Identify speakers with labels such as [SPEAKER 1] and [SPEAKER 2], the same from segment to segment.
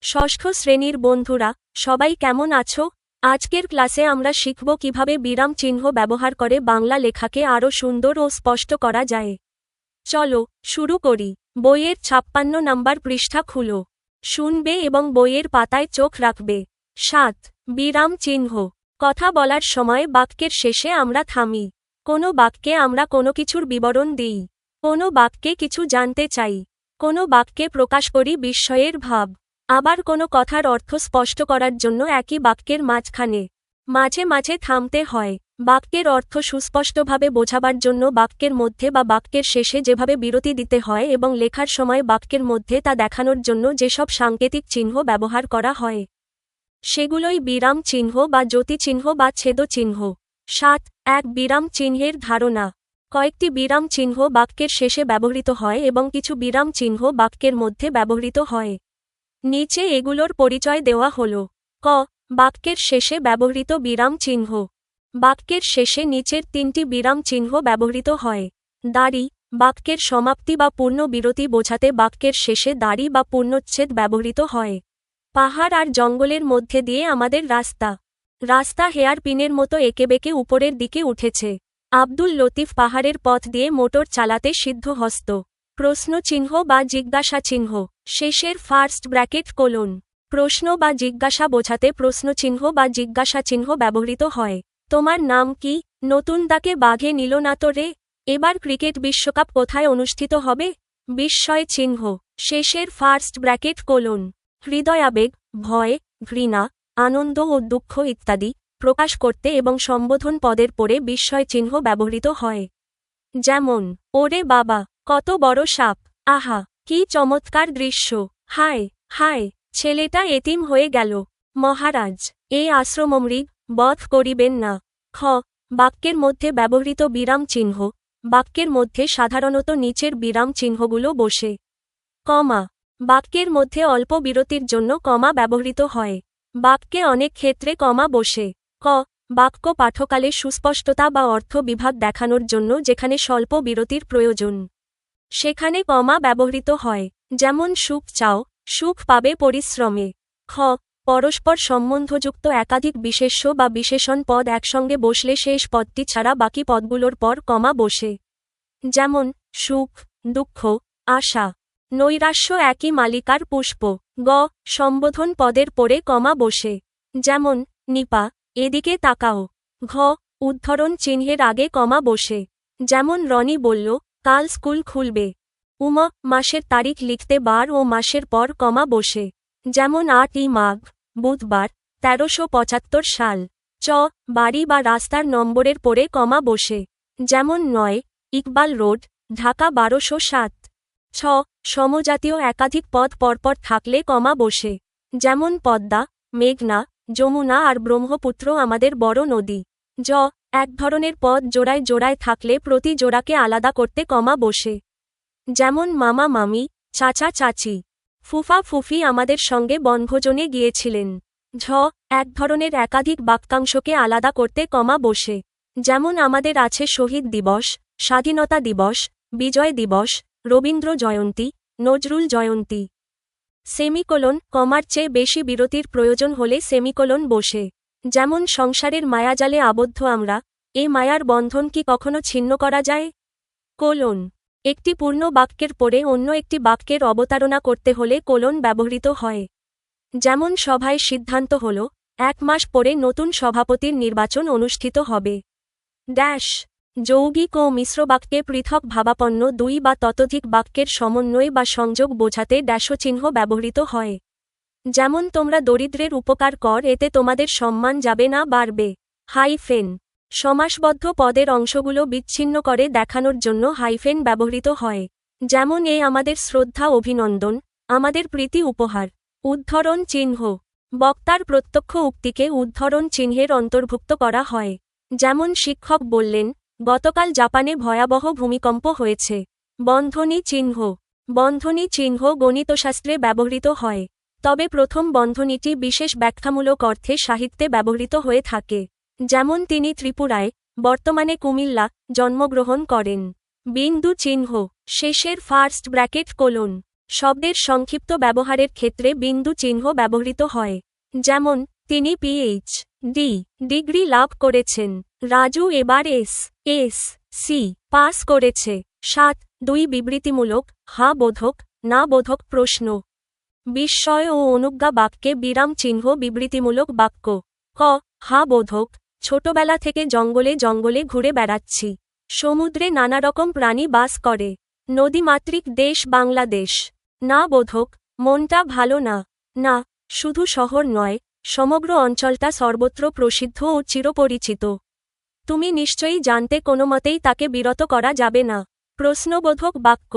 [SPEAKER 1] ষষ্ঠ শ্রেণীর বন্ধুরা সবাই কেমন আছো? আজকের ক্লাসে আমরা শিখব কিভাবে বিরাম চিহ্ন ব্যবহার করে বাংলা লেখাকে আরও সুন্দর ও স্পষ্ট করা যায়। চলো শুরু করি। বইয়ের 56 নম্বর পৃষ্ঠা খুলো, শুনবে এবং বইয়ের পাতায় চোখ রাখবে। 7. বিরাম চিহ্ন। কথা বলার সময় বাক্যের শেষে আমরা থামি। কোনো বাক্যে আমরা কোনো কিছুর বিবরণ দিই। কোনো বাক্যে কিছু জানতে চাই। কোনো বাক্যে প্রকাশ করি বিস্ময়ের ভাব। আবার কোনো কথার অর্থ স্পষ্ট করার জন্য একই বাক্যের মাঝখানে মাঝে মাঝে থামতে হয়। বাক্যের অর্থ সুস্পষ্টভাবে বোঝাবার জন্য বাক্যের মধ্যে বা বাক্যের শেষে যেভাবে বিরতি দিতে হয় এবং লেখার সময় বাক্যের মধ্যে তা দেখানোর জন্য যেসব সাংকেতিক চিহ্ন ব্যবহার করা হয় সেগুলোই বিরাম চিহ্ন বা জ্যোতিচিহ্ন বা ছেদচিহ্ন। 7. এক বিরাম চিহ্নের ধারণা। কয়েকটি বিরাম চিহ্ন বাক্যের শেষে ব্যবহৃত হয় এবং কিছু বিরাম চিহ্ন বাক্যের মধ্যে ব্যবহৃত হয়। নিচে এগুলোর পরিচয় দেওয়া হল। ক. বাক্যের শেষে ব্যবহৃত বিরাম চিহ্ন। বাক্যের শেষে নিচের 3টি বিরাম চিহ্ন ব্যবহৃত হয়। দাড়ি। বাক্যের সমাপ্তি বা পূর্ণ বিরতি বোঝাতে বাক্যের শেষে দাড়ি বা পূর্ণচ্ছেদ ব্যবহৃত হয়। পাহাড় আর জঙ্গলের মধ্যে দিয়ে আমাদের রাস্তা। রাস্তা হেয়ার পিনের মতো এঁকেবেঁকে উপরের দিকে উঠেছে। আব্দুল লতিফ পাহাড়ের পথ দিয়ে মোটর চালাতে সিদ্ধহস্ত। প্রশ্নচিহ্ন বা জিজ্ঞাসা চিহ্ন। শেষের ফার্স্ট ব্র্যাকেট কোলন। প্রশ্ন বা জিজ্ঞাসা বোঝাতে প্রশ্নচিহ্ন বা জিজ্ঞাসা চিহ্ন ব্যবহৃত হয়। তোমার নাম কি? নতুন তাকে বাঘে নিল না তো রে? এবার ক্রিকেট বিশ্বকাপ কোথায় অনুষ্ঠিত হবে? বিস্ময় চিহ্ন। শেষের ফার্স্ট ব্র্যাকেট কোলন। হৃদয়াবেগ, ভয়, ঘৃণা, আনন্দ ও দুঃখ ইত্যাদি প্রকাশ করতে এবং সম্বোধন পদের পরে বিস্ময় চিহ্ন ব্যবহৃত হয়। যেমন, ওরে বাবা, কত বড় সাপ! আহা, কি চমৎকার দৃশ্য! হায় হায়, ছেলেটা এতিম হয়ে গেল! মহারাজ, এই আশ্রমমৃগ বধ করিবেন না। খ. বাক্যের মধ্যে ব্যবহৃত বিরাম চিহ্ন। বাক্যের মধ্যে সাধারণত নিচের বিরাম চিহ্নগুলো বসে। কমা। বাক্যের মধ্যে অল্প বিরতির জন্য কমা ব্যবহৃত হয়। বাক্যে অনেক ক্ষেত্রে কমা বসে। ক. বাক্য পাঠকালে সুস্পষ্টতা বা অর্থ বিভাগ দেখানোর জন্য যেখানে স্বল্প বিরতির প্রয়োজন সেখানে কমা ব্যবহৃত হয়। যেমন সুখ চাও, সুখ পাবে পরিশ্রমে। খ. পরস্পর সম্বন্ধযুক্ত একাধিক বিশেষ্য বা বিশেষণ পদ একসঙ্গে বসলে শেষ পদটি ছাড়া বাকি পদগুলোর পর কমা বসে। যেমন, সুখ, দুঃখ, আশা, নৈরাশ্য একই মালিকার পুষ্প। গ. সম্বোধন পদের পরে কমা বসে। যেমন, নিপা, এদিকে তাকাও। ঘ. উদ্ধরণ চিহ্নের আগে কমা বসে। যেমন রনি বলল, কাল স্কুল খুলবে। উম. মাসের তারিখ লিখতে বার ও মাসের পর কমা বসে। যেমন 8ই মাঘ, বুধবার, 1375 সাল। চ. বাড়ি বা রাস্তার নম্বরের পরে কমা বসে। যেমন 9, ইকবাল রোড, ঢাকা 1207। ছ. সমজাতীয় একাধিক পদ পরপর থাকলে কমা বসে। যেমন পদ্মা, মেঘনা, যমুনা আর ব্রহ্মপুত্র আমাদের বড় নদী। জ. এক ধরনের পদ জোড়ায় জোড়ায় থাকলে প্রতি জোড়াকে আলাদা করতে কমা বসে। যেমন মামা মামি, চাচা চাচি, ফুফা ফুফি আমাদের সঙ্গে বনভোজনে গিয়েছিলেন। ঝ. এক ধরনের একাধিক বাক্যাংশকে আলাদা করতে কমা বসে। যেমন আমাদের আছে শহীদ দিবস, স্বাধীনতা দিবস, বিজয় দিবস, রবীন্দ্র জয়ন্তী, নজরুল জয়ন্তী। সেমিকোলন। কমার চেয়ে বেশি বিরতির প্রয়োজন হলে সেমিকোলন বসে। যেমন সংসারের মায়াজালে আবদ্ধ আমরা, এ মায়ার বন্ধন কি কখনো ছিন্ন করা যায়? কোলন। একটি পূর্ণ বাক্যের পরে অন্য একটি বাক্যের অবতারণা করতে হলে কোলন ব্যবহৃত হয়। যেমন সভায় সিদ্ধান্ত হল, 1 মাস পরে নতুন সভাপতির নির্বাচন অনুষ্ঠিত হবে। ড্যাশ। যৌগিক ও মিশ্র বাক্যে পৃথক ভাবাপন্ন 2 বা ততোধিক বাক্যের সমন্বয় বা সংযোগ বোঝাতে ড্যাশচিহ্ন ব্যবহৃত হয়। যেমন তোমরা দরিদ্রের উপকার কর, এতে তোমাদের সম্মান যাবে না বাড়বে। হাইফেন। সমাসবদ্ধ পদের অংশগুলো বিচ্ছিন্ন করে দেখানোর জন্য হাইফেন ব্যবহৃত হয়। যেমন এ আমাদের শ্রদ্ধা অভিনন্দন, আমাদের প্রীতি উপহার। উদ্ধরণ চিহ্ন। বক্তার প্রত্যক্ষ উক্তিকে উদ্ধরণ চিহ্নের অন্তর্ভুক্ত করা হয়। যেমন শিক্ষক বললেন, গতকাল জাপানে ভয়াবহ ভূমিকম্প হয়েছে। বন্ধনী চিহ্ন। বন্ধনী চিহ্ন গণিতশাস্ত্রে ব্যবহৃত হয়। তবে প্রথম বন্ধনীটি বিশেষ ব্যাখ্যামূলক অর্থে সাহিত্যে ব্যবহৃত হয়ে থাকে। যেমন তিনি ত্রিপুরায়, বর্তমানে কুমিল্লা, জন্মগ্রহণ করেন। বিন্দু চিহ্ন। শেষের ফার্স্ট ব্র্যাকেট কোলন। শব্দের সংক্ষিপ্ত ব্যবহারের ক্ষেত্রে বিন্দু চিহ্ন ব্যবহৃত হয়। যেমন, তিনি পিএইচ.ডি. ডিগ্রি লাভ করেছেন। রাজু এবার এস.সি. পাস করেছে। 7. 2 বিবৃতিমূলক, হ্যাঁ বোধক, না বোধক প্রশ্ন। বিস্ময় ও অনুজ্ঞা বাক্যে বিরাম চিহ্ন বিবৃতিমূলক বাক্য। ক. হ্যাঁ বোধক, ছোটবেলা থেকে জঙ্গলে জঙ্গলে ঘুরে বেড়াচ্ছি। সমুদ্রে নানারকম প্রাণী বাস করে। নদীমাতৃক দেশ বাংলাদেশ। না বোধক, মনটা ভালো না। না, শুধু শহর নয়, সমগ্র অঞ্চলটা সর্বত্র প্রসিদ্ধ ও চিরপরিচিত। তুমি নিশ্চয়ই জানতে কোনোমতেই তাকে বিরত করা যাবে না। প্রশ্নবোধক বাক্য।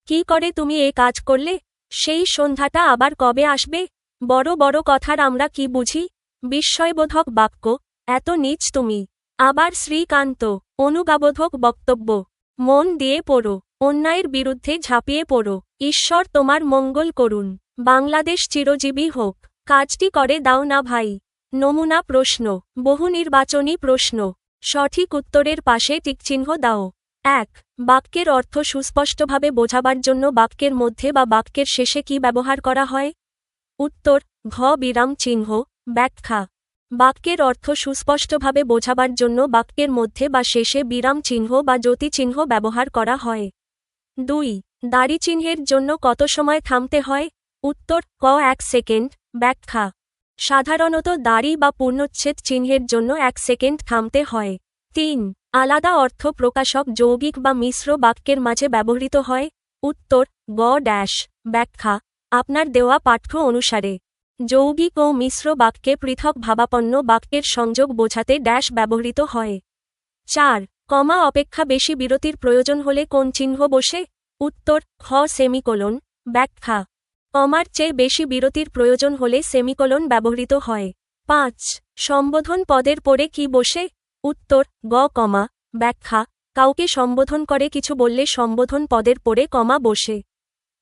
[SPEAKER 1] কি করে তুমি এ কাজ করলে? সেই সন্ধ্যাটা আবার কবে আসবে? বড় বড় কথার আমরা কি বুঝি? বিস্ময়বোধক বাক্য। এত নীচ তুমি। আবার শ্রীকান্ত। অনুজ্ঞাবোধক বক্তব্য। মন দিয়ে পড়ো। অন্যায়ের বিরুদ্ধে ঝাঁপিয়ে পড়ো। ঈশ্বর তোমার মঙ্গল করুন। বাংলাদেশ চিরজীবী হোক। কাজটি করে দাও না ভাই। নমুনা প্রশ্ন। বহুনির্বাচনী প্রশ্ন। সঠিক উত্তরের পাশে টিকচিহ্ন দাও। 1. বাক্যের অর্থ সুস্পষ্টভাবে বোঝাবার জন্য বাক্যের মধ্যে বা বাক্যের শেষে কি ব্যবহার করা হয়? উত্তর, ঘ বিরাম চিহ্ন। ব্যাখ্যা। বাক্যের অর্থ সুস্পষ্টভাবে বোঝাবার জন্য বাক্যের মধ্যে বা শেষে বিরাম চিহ্ন বা জ্যোতিচিহ্ন ব্যবহার করা হয়। 2. দাড়ি চিহ্নের জন্য কত সময় থামতে হয়? উত্তর, ক 1 সেকেন্ড। ব্যাখ্যা। সাধারণত দাড়ি বা পূর্ণচ্ছেদ চিহ্নের জন্য 1 সেকেন্ড থামতে হয়। 3. আলাদা অর্থ প্রকাশক যৌগিক বা মিশ্র বাক্যের মাঝে ব্যবহৃত হয়। উত্তর, গ ড্যাশ। ব্যাখ্যা। আপনার দেওয়া পাঠ্য অনুসারে যৌগিক ও মিশ্র বাক্যে পৃথক ভাবাপন্ন বাক্যের সংযোগ বোঝাতে ড্যাশ ব্যবহৃত হয়। 4. কমা অপেক্ষা বেশি বিরতির প্রয়োজন হলে কোন চিহ্ন বসে? উত্তর, খ সেমিকোলন। ব্যাখ্যা। কমার চেয়ে বেশি বিরতির প্রয়োজন হলে সেমিকোলন ব্যবহৃত হয়। 5. সম্বোধন পদের পরে কি বসে? উত্তর, গ কমা। ব্যাখ্যা। কাউকে সম্বোধন করে কিছু বললে সম্বোধন পদের পরে কমা বসে।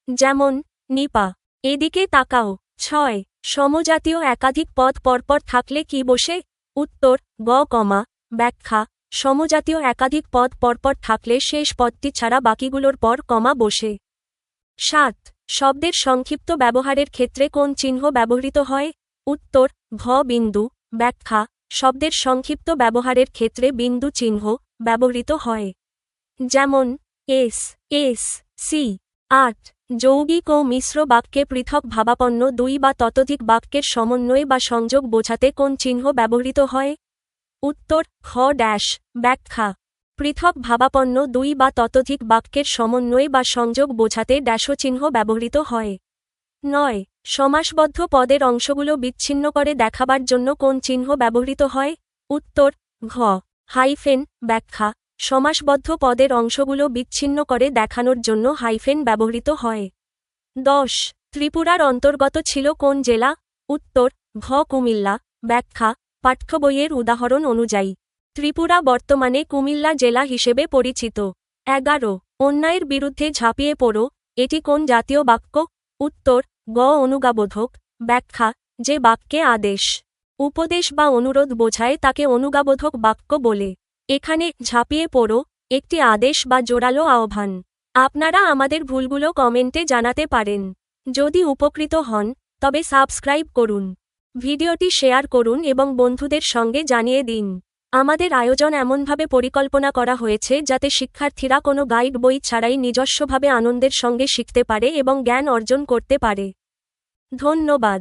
[SPEAKER 1] যেমন, নিপা, এদিকে তাকাও। 6. সমজাতীয় একাধিক পদ পরপর থাকলে কি বসে? উত্তর, গ কমা। ব্যাখ্যা। সমজাতীয় একাধিক পদ পরপর থাকলে শেষ পদটি ছাড়া বাকিগুলোর পর কমা বসে। 7. শব্দের সংক্ষিপ্ত ব্যবহারের ক্ষেত্রে কোন চিহ্ন ব্যবহৃত হয়? উত্তর, ঘ বিন্দু। ব্যাখ্যা। শব্দের সংক্ষিপ্ত ব্যবহারের ক্ষেত্রে বিন্দু চিহ্ন ব্যবহৃত হয়। যেমন, এস.সি. 8. যৌগিক ও মিশ্র বাক্যে পৃথক ভাবাপন্ন 2 বা ততোধিক বাক্যের সমন্বয় বা সংযোগ বোঝাতে কোন চিহ্ন ব্যবহৃত হয়? উত্তর, খ ড্যাশ। ব্যাখ্যা। পৃথক ভাবাপন্ন 2 বা ততোধিক বাক্যের সমন্বয় বা সংযোগ বোঝাতে ড্যাশও চিহ্ন ব্যবহৃত হয়। 9. সমাসবদ্ধ পদের অংশগুলো বিচ্ছিন্ন করে দেখাবার জন্য কোন চিহ্ন ব্যবহৃত হয়? উত্তর, ঘ হাইফেন। ব্যাখ্যা। সমাসবদ্ধ পদের অংশগুলো বিচ্ছিন্ন করে দেখানোর জন্য হাইফেন ব্যবহৃত হয়। 10. ত্রিপুরার অন্তর্গত ছিল কোন জেলা? উত্তর, ঘ কুমিল্লা। ব্যাখ্যা। পাঠ্য বইয়ের উদাহরণ অনুযায়ী ত্রিপুরা বর্তমানে কুমিল্লা জেলা হিসেবে পরিচিত। 11. অন্যায়ের বিরুদ্ধে ঝাঁপিয়ে পড়ো, এটি কোন জাতীয় বাক্য? উত্তর, গ অনুজ্ঞাবোধক। ব্যাখ্যা। যে বাক্যে আদেশ, উপদেশ বা অনুরোধ বোঝায় তাকে অনুজ্ঞাবোধক বাক্য বলে। এখানে ঝাঁপিয়ে পড়ো একটি আদেশ বা জোরালো আহ্বান। আপনারা আমাদের ভুলগুলো কমেন্টে জানাতে পারেন। যদি উপকৃত হন তবে সাবস্ক্রাইব করুন, ভিডিওটি শেয়ার করুন এবং বন্ধুদের সঙ্গে জানিয়ে দিন। আমাদের আয়োজন এমনভাবে পরিকল্পনা করা হয়েছে যাতে শিক্ষার্থীরা কোনো গাইড বই ছাড়াই নিজস্বভাবে আনন্দের সঙ্গে শিখতে পারে এবং জ্ঞান অর্জন করতে পারে। ধন্যবাদ।